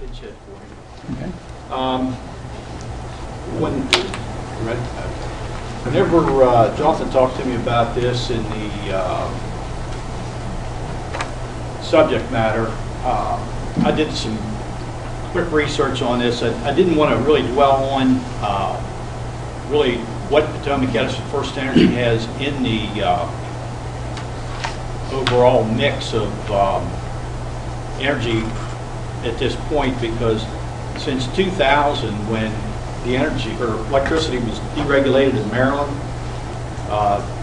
pinch hit for you. Okay. Whenever Jonathan talked to me about this in the subject matter, I did some quick research on this. I didn't want to really dwell on really what Potomac Edison FirstEnergy has in the overall mix of energy at this point, because since 2000, when the energy or electricity was deregulated in Maryland,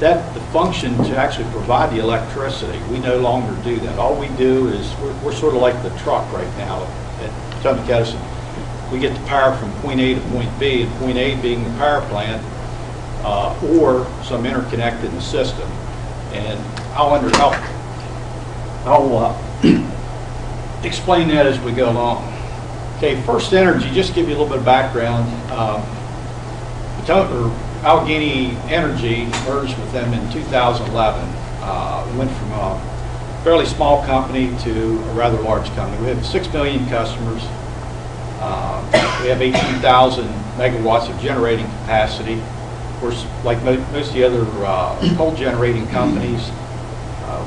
that the function to actually provide the electricity, we no longer do that. All we do is we're sort of like the truck right now at Potomac Edison. We get the power from point A to point B, and point A being the power plant or some interconnect in the system. And I'll explain that as we go along. Okay, FirstEnergy, just to give you a little bit of background, Allegheny Energy merged with them in 2011. We went from a fairly small company to a rather large company. We have 6 million customers. We have 18,000 megawatts of generating capacity. Of course, like most of the other coal generating companies,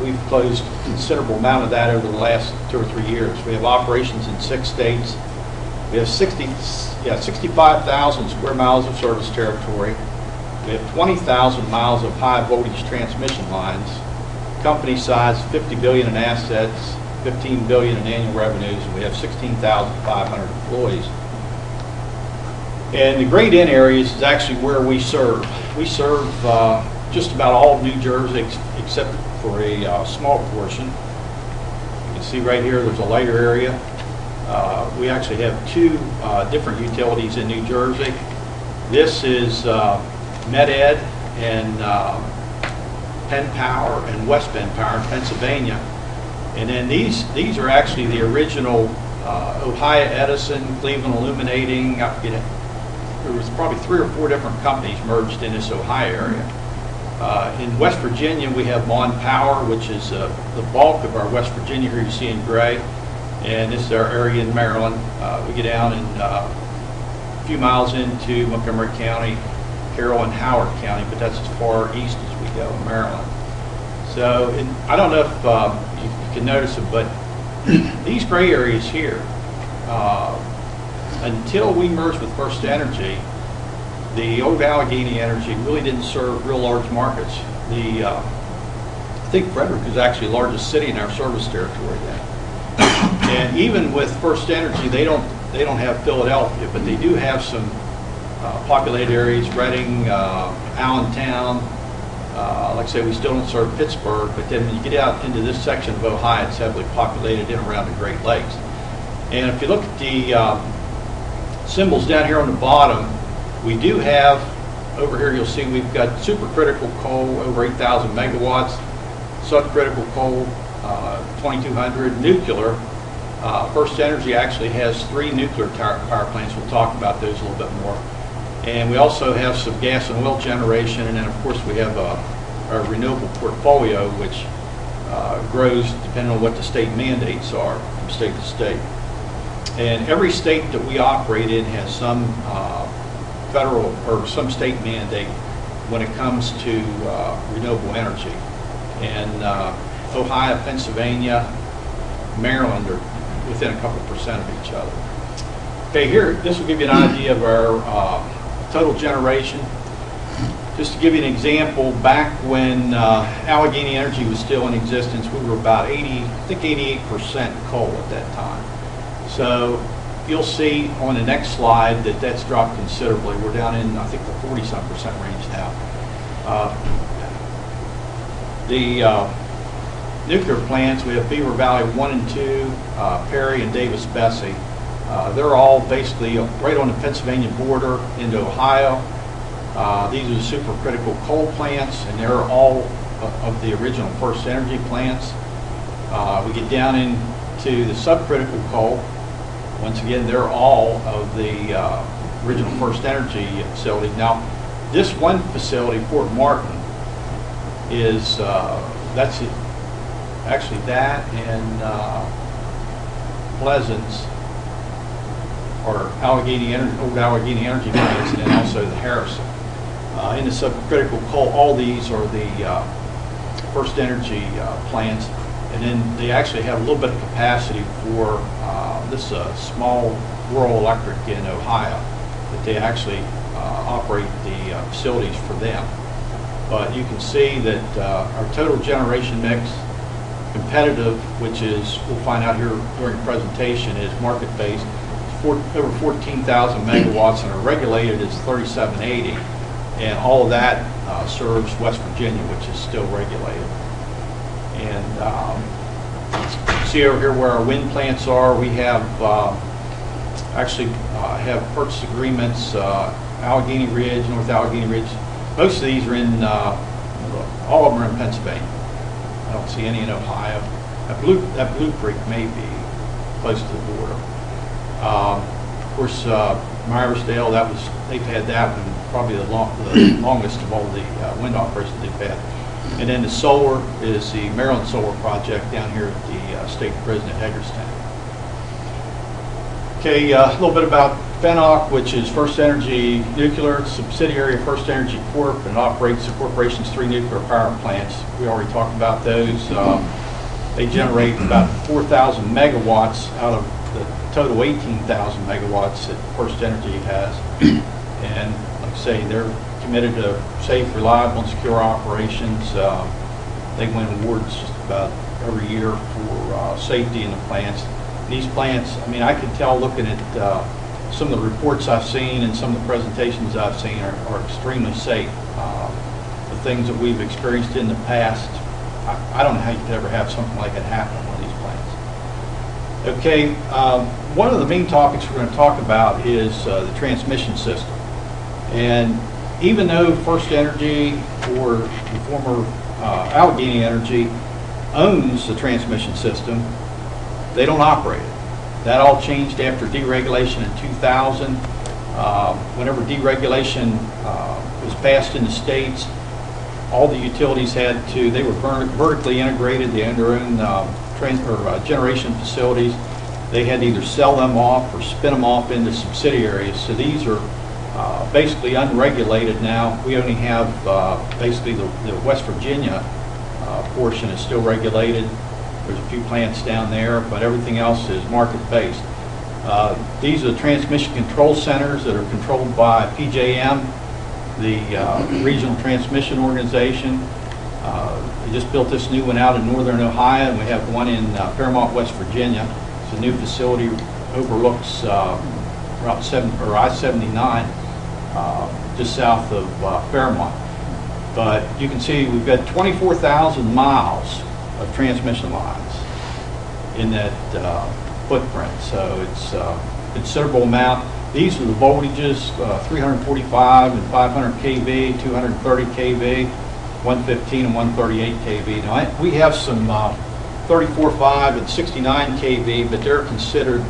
we've closed a considerable amount of that over the last 2 or 3 years. We have operations in 6 states. We have 65,000 square miles of service territory. We have 20,000 miles of high voltage transmission lines. Company size, $50 billion in assets, $15 billion in annual revenues, and we have 16,500 employees. And the grayed in areas is actually where we serve. We serve just about all of New Jersey except for a small portion. You can see right here there's a lighter area. We actually have 2 different utilities in New Jersey. This is Med-Ed and Penn Power and West Penn Power in Pennsylvania. And then these are actually the original Ohio Edison, Cleveland Illuminating. There was probably 3 or 4 different companies merged in this Ohio area. In West Virginia, we have Mon Power, which is the bulk of our West Virginia here you see in gray. And this is our area in Maryland. We get down in a few miles into Montgomery County, Carroll and Howard County, but that's as far east as we go in Maryland. So I don't know if you can notice it, but these gray areas here, until we merged with FirstEnergy, the old Allegheny Energy really didn't serve real large markets. I think Frederick is actually the largest city in our service territory then. And even with FirstEnergy, they don't have Philadelphia, but they do have some populated areas, Reading, Allentown. Like I say, we still don't serve Pittsburgh, but then when you get out into this section of Ohio, it's heavily populated in around the Great Lakes. And if you look at the symbols down here on the bottom, we do have, over here you'll see we've got supercritical coal, over 8,000 megawatts, subcritical coal, 2,200, nuclear. FirstEnergy actually has 3 nuclear power plants. We'll talk about those a little bit more. And we also have some gas and oil generation, and then of course we have our renewable portfolio, which grows depending on what the state mandates are from state to state. And every state that we operate in has some federal or some state mandate when it comes to renewable energy. And Ohio, Pennsylvania, Maryland are within a couple % of each other. Okay, here, this will give you an idea of our total generation. Just to give you an example, back when Allegheny Energy was still in existence, we were about 88% coal at that time. So you'll see on the next slide that that's dropped considerably. We're down in, I think, the 40-some % range now. The nuclear plants, we have Beaver Valley 1 and 2, Perry and Davis-Besse. They're all basically right on the Pennsylvania border into Ohio. These are the supercritical coal plants, and they're all of the original FirstEnergy plants. We get down into the subcritical coal. Once again, they're all of the original FirstEnergy facilities. Now, this one facility, Fort Martin, is that's it. Actually, that and Pleasance are old Allegheny Energy plants, and then also the Harrison. In the subcritical coal, all these are the FirstEnergy plants, and then they actually have a little bit of capacity for this small rural electric in Ohio, that they actually operate the facilities for them. But you can see that our total generation mix, competitive, which is, we'll find out here during the presentation, is market-based, over 14,000 megawatts, and our regulated is 3780, and all of that serves West Virginia, which is still regulated. And see over here where our wind plants are, we have actually have purchase agreements, Allegheny Ridge, North Allegheny Ridge. Most of these are in, all of them are in Pennsylvania. I don't see any in Ohio. That Blue Creek may be close to the border. Of course, Myersdale, they've had that one probably the longest of all the wind operations they've had. And then the solar is the Maryland Solar Project down here at the state prison at Hagerstown. Okay, a little bit about FENOC, which is FirstEnergy Nuclear. It's a subsidiary of FirstEnergy Corp. and operates the corporation's 3 nuclear power plants. We already talked about those. They generate about 4,000 megawatts out of the total 18,000 megawatts that FirstEnergy has. And like I say, they're committed to safe, reliable, and secure operations. They win awards just about every year for safety in the plants. These plants, I mean, I can tell looking at some of the reports I've seen and some of the presentations I've seen are extremely safe. The things that we've experienced in the past, I don't know how you could ever have something like that happen on one of these plants. Okay, one of the main topics we're going to talk about is the transmission system. And even though FirstEnergy, or the former Allegheny Energy, owns the transmission system, they don't operate it. That all changed after deregulation in 2000. Whenever deregulation was passed in the states, all the utilities had to, they were vertically integrated. They owned their own generation facilities. They had to either sell them off or spin them off into subsidiaries. So these are basically unregulated now. We only have basically the West Virginia portion is still regulated. There's a few plants down there, but everything else is market-based. These are the transmission control centers that are controlled by PJM, the Regional Transmission Organization. We just built this new one out in northern Ohio, and we have one in Fairmont, West Virginia. It's a new facility, overlooks Route 7 or I-79, just south of Fairmont. But you can see we've got 24,000 miles of transmission lines in that footprint, so it's a considerable amount. These are the voltages, 345 and 500 kV, 230 kV, 115 and 138 kV. Now we have some 34.5 and 69 kV, but they're considered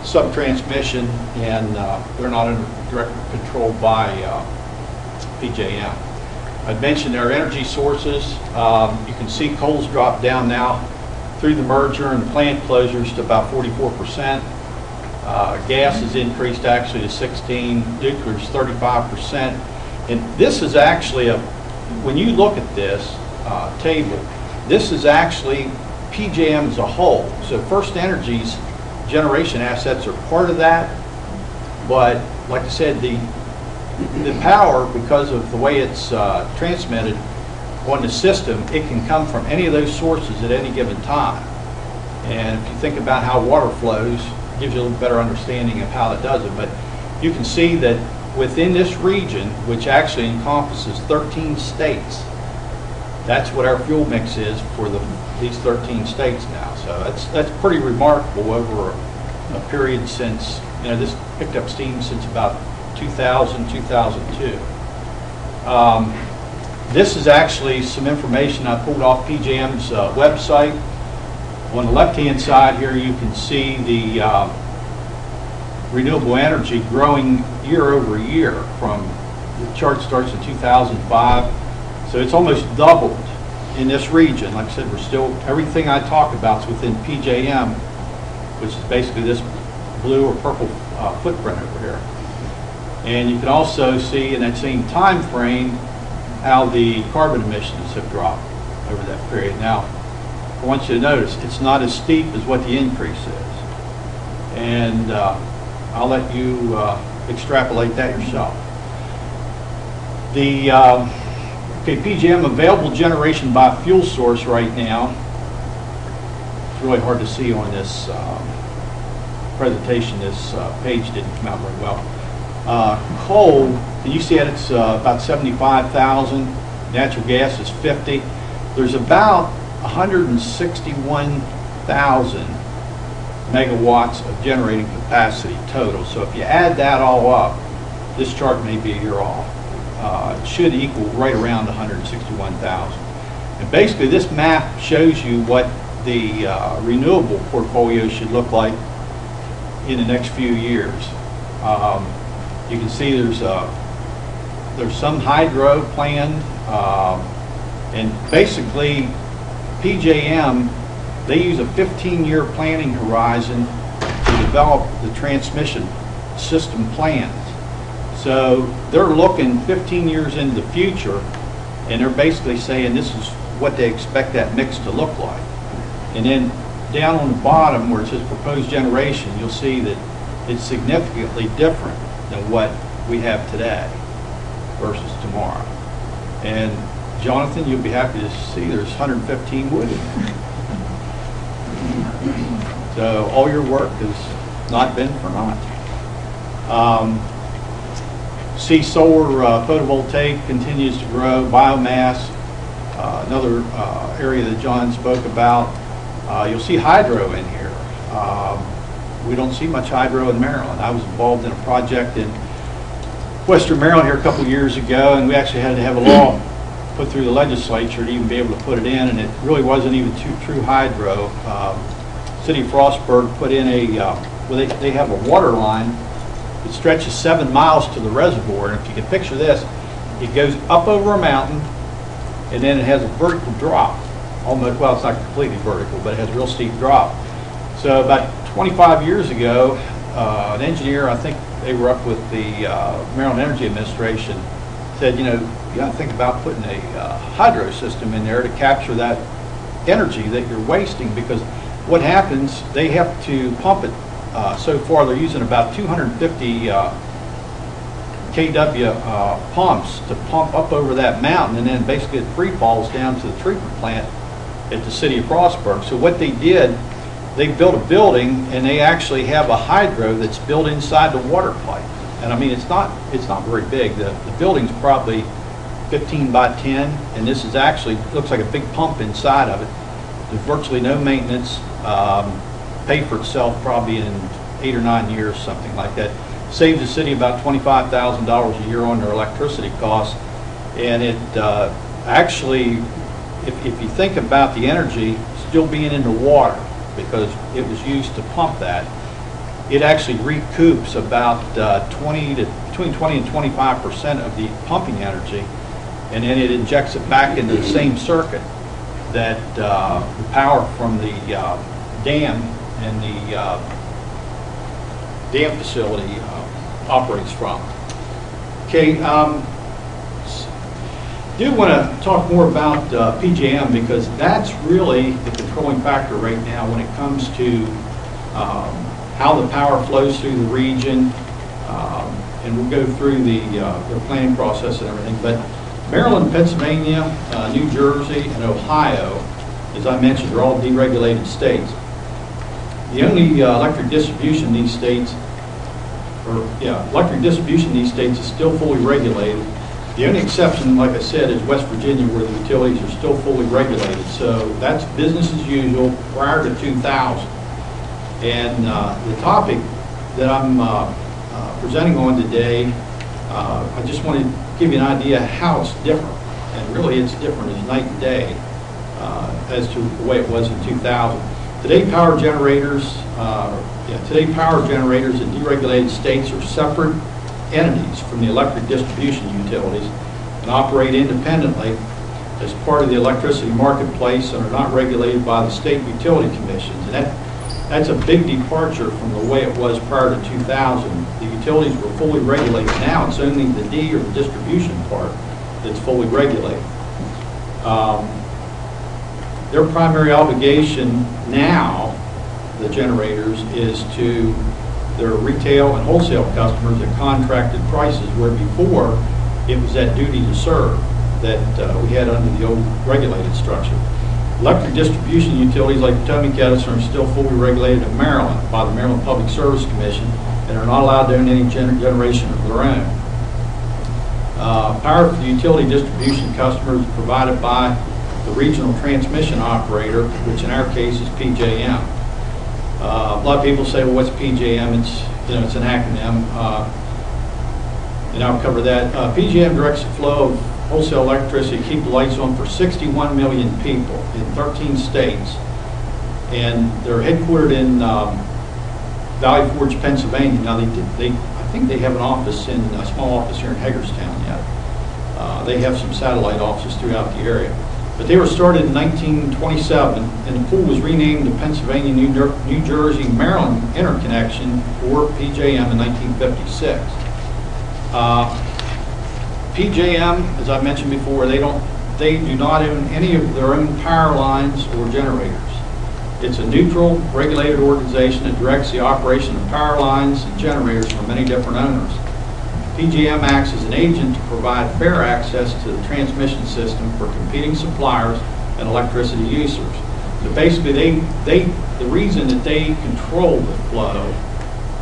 sub-transmission, and they're not under direct control by PJM. I've mentioned our energy sources. You can see coal's dropped down now through the merger and the plant closures to about 44%. Gas has increased actually to 16%, nuclear is 35%. And this is actually, when you look at this table, this is actually PJM as a whole. So FirstEnergy's generation assets are part of that, but like I said, the power, because of the way it's transmitted on the system, it can come from any of those sources at any given time. And if you think about how water flows, it gives you a little better understanding of how it does it. But you can see that within this region, which actually encompasses 13 states, that's what our fuel mix is for these 13 states now. So that's pretty remarkable over a period since, you know, this picked up steam since about 2000, 2002. This is actually some information I pulled off PJM's website. On the left-hand side here, you can see the renewable energy growing year over year. From the chart starts in 2005, so it's almost doubled in this region. Like I said, we're still, everything I talk about is within PJM, which is basically this blue or purple footprint over here. And you can also see in that same time frame how the carbon emissions have dropped over that period. Now, I want you to notice it's not as steep as what the increase is. And I'll let you extrapolate that yourself. The PJM available generation by fuel source right now, it's really hard to see on this presentation. This page didn't come out very well. Coal, can you see that it's about 75,000. Natural gas is 50. There's about 161,000 megawatts of generating capacity total. So if you add that all up, this chart may be a year off. It should equal right around 161,000. And basically this map shows you what the renewable portfolio should look like in the next few years. You can see there's some hydro planned, and basically PJM, they use a 15-year planning horizon to develop the transmission system plans. So they're looking 15 years into the future, and they're basically saying this is what they expect that mix to look like. And then down on the bottom where it says proposed generation, you'll see that it's significantly different than what we have today versus tomorrow. And Jonathan, you'll be happy to see there's 115 wood in there. So all your work has not been for naught. See solar photovoltaic continues to grow, biomass, another area that John spoke about. You'll see hydro in here. We don't see much hydro in Maryland. I was involved in a project in Western Maryland here a couple of years ago, and we actually had to have a law put through the legislature to even be able to put it in, and it really wasn't even true hydro. City of Frostburg put in a, well, they have a water line that stretches 7 miles to the reservoir, and if you can picture this, it goes up over a mountain, and then it has a vertical drop. Almost, well, it's not completely vertical, but it has a real steep drop. So about 25 years ago, an engineer, I think they were up with the Maryland Energy Administration, said, you know, you got to think about putting a hydro system in there to capture that energy that you're wasting, because what happens, they have to pump it. So far, they're using about 250 kW pumps to pump up over that mountain, and then basically it free falls down to the treatment plant at the city of Frostburg. So what they did, they built a building, and they actually have a hydro that's built inside the water pipe. And I mean, it's not very big. The building's probably 15 by 10, and this is actually, looks like a big pump inside of it. There's virtually no maintenance. Pay for itself probably in 8 or 9 years, something like that. Saves the city about $25,000 a year on their electricity costs. And it actually, if you think about the energy still being in the water, because it was used to pump that, it actually recoups about between 20 and 25% of the pumping energy, and then it injects it back into the same circuit that the power from the dam and the dam facility operates from. Okay, do want to talk more about PJM, because that's really the controlling factor right now when it comes to how the power flows through the region, and we'll go through the planning process and everything. But Maryland, Pennsylvania, New Jersey, and Ohio, as I mentioned, are all deregulated states. The only electric distribution in these states, is still fully regulated. The only exception, like I said, is West Virginia, where the utilities are still fully regulated. So that's business as usual prior to 2000. And the topic that I'm presenting on today, I just want to give you an idea how it's different. And really it's different as night and day as to the way it was in 2000. Today power generators in deregulated states are separate entities from the electric distribution utilities and operate independently as part of the electricity marketplace and are not regulated by the state utility commissions. And That's a big departure from the way it was prior to 2000. The utilities were fully regulated. Now it's only the D, or the distribution part, that's fully regulated. Their primary obligation now, the generators, is to their retail and wholesale customers at contracted prices, where before it was that duty to serve that we had under the old regulated structure. Electric distribution utilities like Potomac Edison are still fully regulated in Maryland by the Maryland Public Service Commission and are not allowed to own any generation of their own. Power for the utility distribution customers is provided by the regional transmission operator, which in our case is PJM. A lot of people say, well, what's PJM? It's an acronym, and I'll cover that. PJM directs the flow of wholesale electricity to keep the lights on for 61 million people in 13 states, and they're headquartered in Valley Forge, Pennsylvania. Now, I think they have an office a small office here in Hagerstown yet. They have some satellite offices throughout the area. But they were started in 1927, and the pool was renamed the Pennsylvania, New Jersey, Maryland Interconnection, or PJM, in 1956. PJM, as I mentioned before, they do not own any of their own power lines or generators. It's a neutral, regulated organization that directs the operation of power lines and generators from many different owners. PJM acts as an agent to provide fair access to the transmission system for competing suppliers and electricity users. So basically, the reason that they control the flow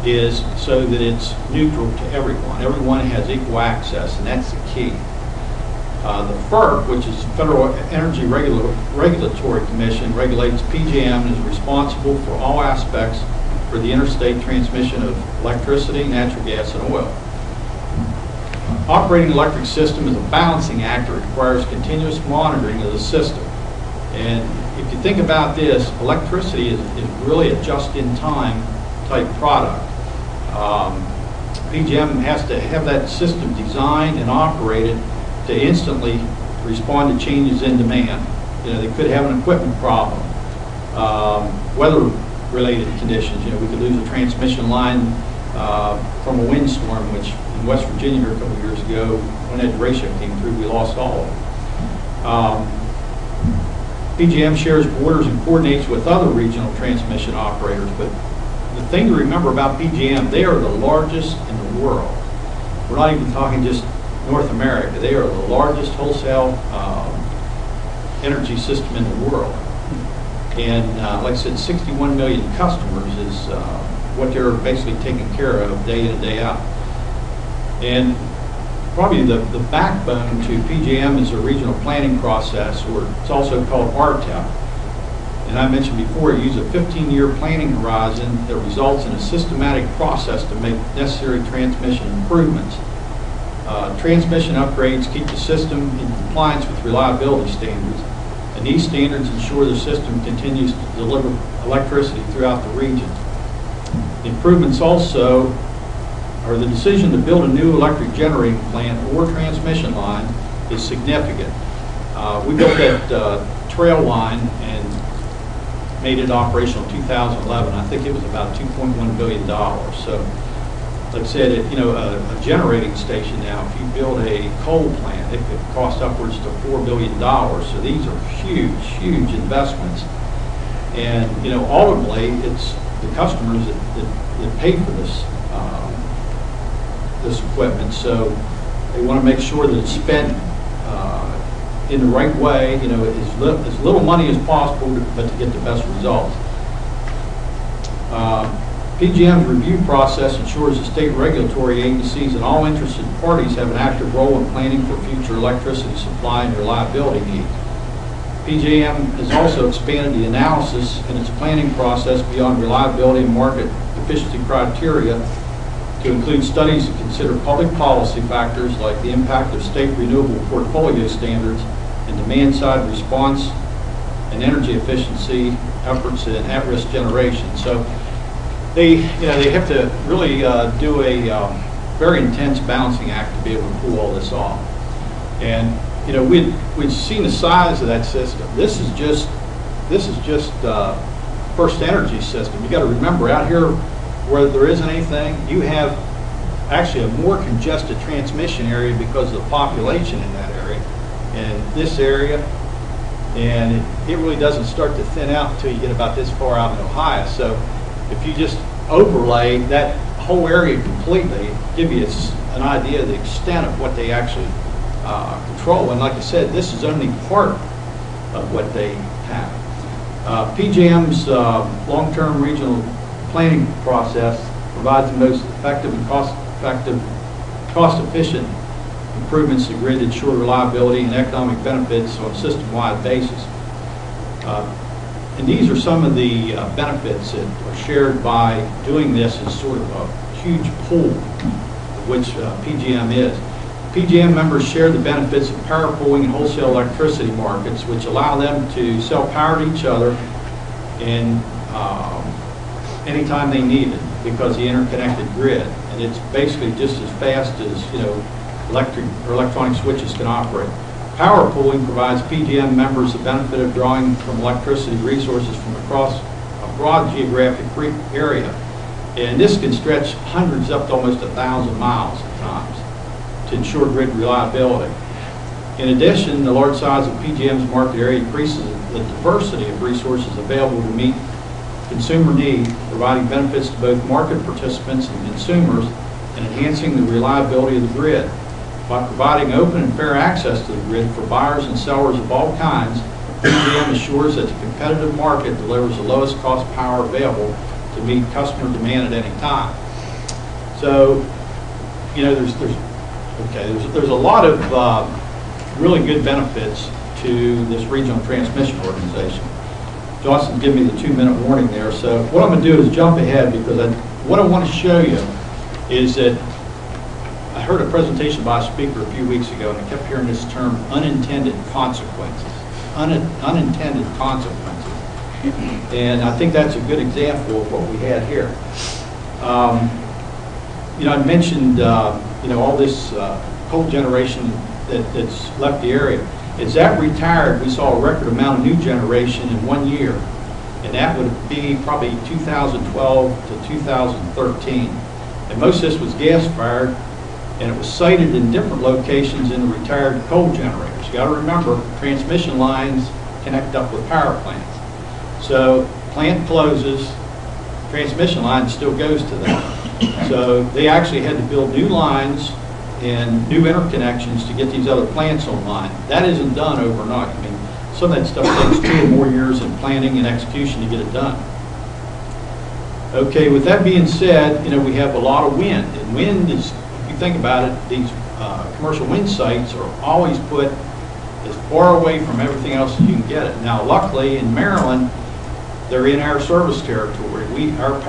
is so that it's neutral to everyone. Everyone has equal access, and that's the key. The FERC, which is Federal Energy Regulatory Commission, regulates PJM and is responsible for all aspects for the interstate transmission of electricity, natural gas, and oil. Operating the electric system is a balancing act that requires continuous monitoring of the system. And if you think about this, electricity is really a just-in-time type product. PJM has to have that system designed and operated to instantly respond to changes in demand. They could have an equipment problem, weather-related conditions. We could lose a transmission line from a windstorm, which in West Virginia a couple of years ago, when that derecho came through, we lost all of it. PJM shares borders and coordinates with other regional transmission operators, but the thing to remember about PJM, they are the largest in the world. We're not even talking just North America. They are the largest wholesale energy system in the world. And like I said, 61 million customers is what they're basically taking care of day in and day out. And probably the backbone to PJM is a regional planning process, or it's also called RTEP. And I mentioned before, it uses a 15-year planning horizon that results in a systematic process to make necessary transmission improvements. Transmission upgrades keep the system in compliance with reliability standards, and these standards ensure the system continues to deliver electricity throughout the region. The improvements also are the decision to build a new electric generating plant or transmission line is significant. We built that trail line and made it operational in 2011. I think it was about $2.1 billion. So, like I said, a generating station now, if you build a coal plant, it could cost upwards to $4 billion. So these are huge, huge investments. And, ultimately, it's the customers that pay for this equipment. So they want to make sure that it's spent in the right way, as little money as possible, but to get the best results. PJM's review process ensures the state regulatory agencies and all interested parties have an active role in planning for future electricity supply and reliability needs. PJM has also expanded the analysis in its planning process beyond reliability and market efficiency criteria to include studies that consider public policy factors like the impact of state renewable portfolio standards and demand-side response and energy efficiency efforts in at-risk generation. So they have to really do a very intense balancing act to be able to pull all this off. And we've seen the size of that system. This is just FirstEnergy system. You got to remember, out here where there isn't anything, you have actually a more congested transmission area because of the population in that area. And this area, and it really doesn't start to thin out until you get about this far out in Ohio. So if you just overlay that whole area completely, give you an idea of the extent of what they actually control. And like I said, this is only part of what they have. PJM's long-term regional planning process provides the most effective and cost-efficient improvements to grid that ensure reliability and economic benefits on a system-wide basis. And these are some of the benefits that are shared by doing this as sort of a huge pool, which PJM is. PJM members share the benefits of power pooling and wholesale electricity markets, which allow them to sell power to each other and anytime they need it because of the interconnected grid. And it's basically just as fast as, you know, electric or electronic switches can operate. Power pooling provides PJM members the benefit of drawing from electricity resources from across a broad geographic area. And this can stretch hundreds up to almost 1,000 miles at times to ensure grid reliability. In addition, the large size of PJM's market area increases the diversity of resources available to meet consumer need, providing benefits to both market participants and consumers and enhancing the reliability of the grid. By providing open and fair access to the grid for buyers and sellers of all kinds, PJM assures that the competitive market delivers the lowest cost power available to meet customer demand at any time. So, you know, there's a lot of really good benefits to this regional transmission organization. Johnson gave me the 2-minute warning there. So what I'm going to do is jump ahead because what I want to show you is that I heard a presentation by a speaker a few weeks ago, and I kept hearing this term, unintended consequences. Unintended consequences. And I think that's a good example of what we had here. You know, I mentioned, you know, all this coal generation that's left the area. As that retired, we saw a record amount of new generation in 1 year. And that would be probably 2012 to 2013. And most of this was gas-fired, and it was sited in different locations in the retired coal generators. You got to remember, transmission lines connect up with power plants. So plant closes, transmission line still goes to them. So they actually had to build new lines and new interconnections to get these other plants online. That isn't done overnight. I mean, some of that stuff takes 2 or more years in planning and execution to get it done. Okay, with that being said, you know, we have a lot of wind. And wind is, if you think about it, these commercial wind sites are always put as far away from everything else as you can get it. Now, luckily, in Maryland, they're in our service territory. Our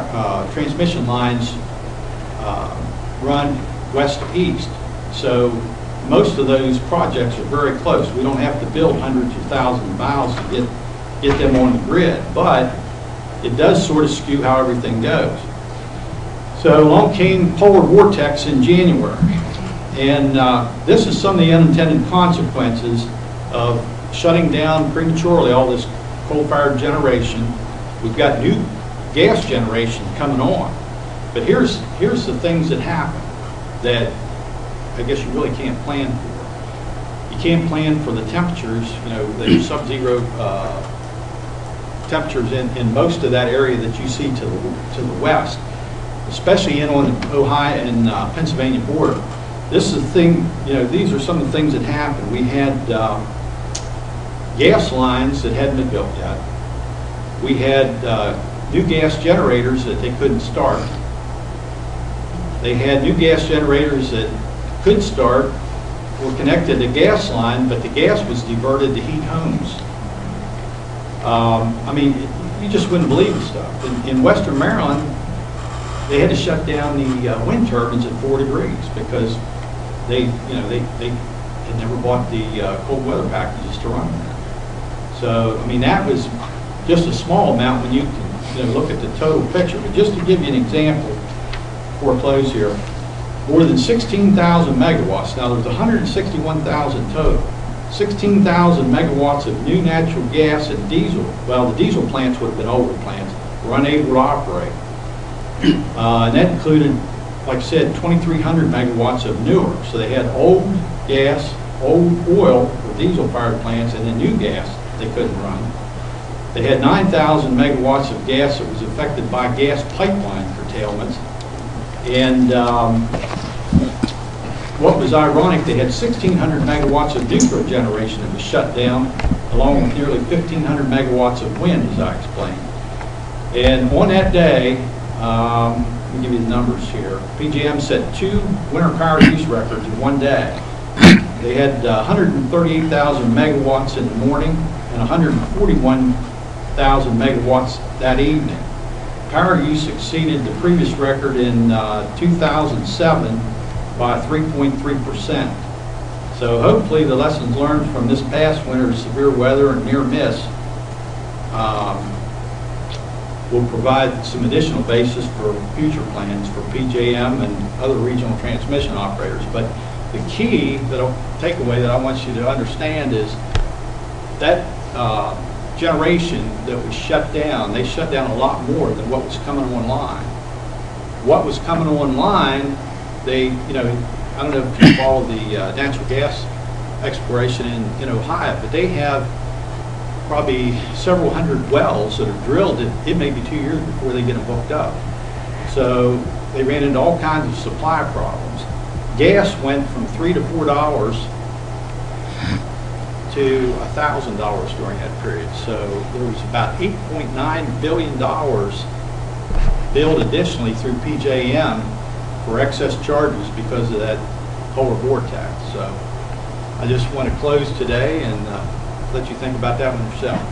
transmission lines run west to east. So most of those projects are very close. We don't have to build hundreds of thousands of miles to get them on the grid, but it does sort of skew how everything goes. So along came polar vortex in January, and this is some of the unintended consequences of shutting down prematurely all this coal-fired generation. We've got new gas generation coming on, but here's the things that happen that I guess you really can't plan for. You can't plan for the temperatures, you know, the sub-zero temperatures in most of that area that you see to the west, especially in on the Ohio and Pennsylvania border. This is the thing, you know, these are some of the things that happened. We had gas lines that hadn't been built yet. We had new gas generators that they couldn't start. They had new gas generators that could start, were connected to gas line, but the gas was diverted to heat homes. I mean, you just wouldn't believe the stuff. In Western Maryland, they had to shut down the wind turbines at 4 degrees because they had never bought the cold weather packages to run that. So, I mean, that was just a small amount when you can look at the total picture. But just to give you an example, before I close here, more than 16,000 megawatts. Now, there's 161,000 total. 16,000 megawatts of new natural gas and diesel. Well, the diesel plants would have been older plants. were unable to operate. And that included, like I said, 2,300 megawatts of newer. So they had old gas, old oil or diesel-fired plants, and then new gas they couldn't run. They had 9,000 megawatts of gas that was affected by gas pipeline curtailments. And what was ironic, they had 1,600 megawatts of nuclear generation that was shut down, along with nearly 1,500 megawatts of wind, as I explained. And on that day, let me give you the numbers here. PJM set 2 winter power use records in one day. They had 138,000 megawatts in the morning and 141,000 megawatts that evening. Power use exceeded the previous record in 2007 by 3.3%. So hopefully the lessons learned from this past winter's severe weather and near miss will provide some additional basis for future plans for PJM and other regional transmission operators. But the key takeaway that I want you to understand is that generation that was shut down, they shut down a lot more than what was coming online. What was coming online, I don't know if you follow the natural gas exploration in Ohio, but they have probably several hundred wells that are drilled. It may be 2 years before they get them hooked up. So they ran into all kinds of supply problems. Gas went from $3 to $4 to $1,000 during that period. So there was about $8.9 billion billed additionally through PJM for excess charges because of that polar vortex. So I just want to close today and let you think about that one yourself.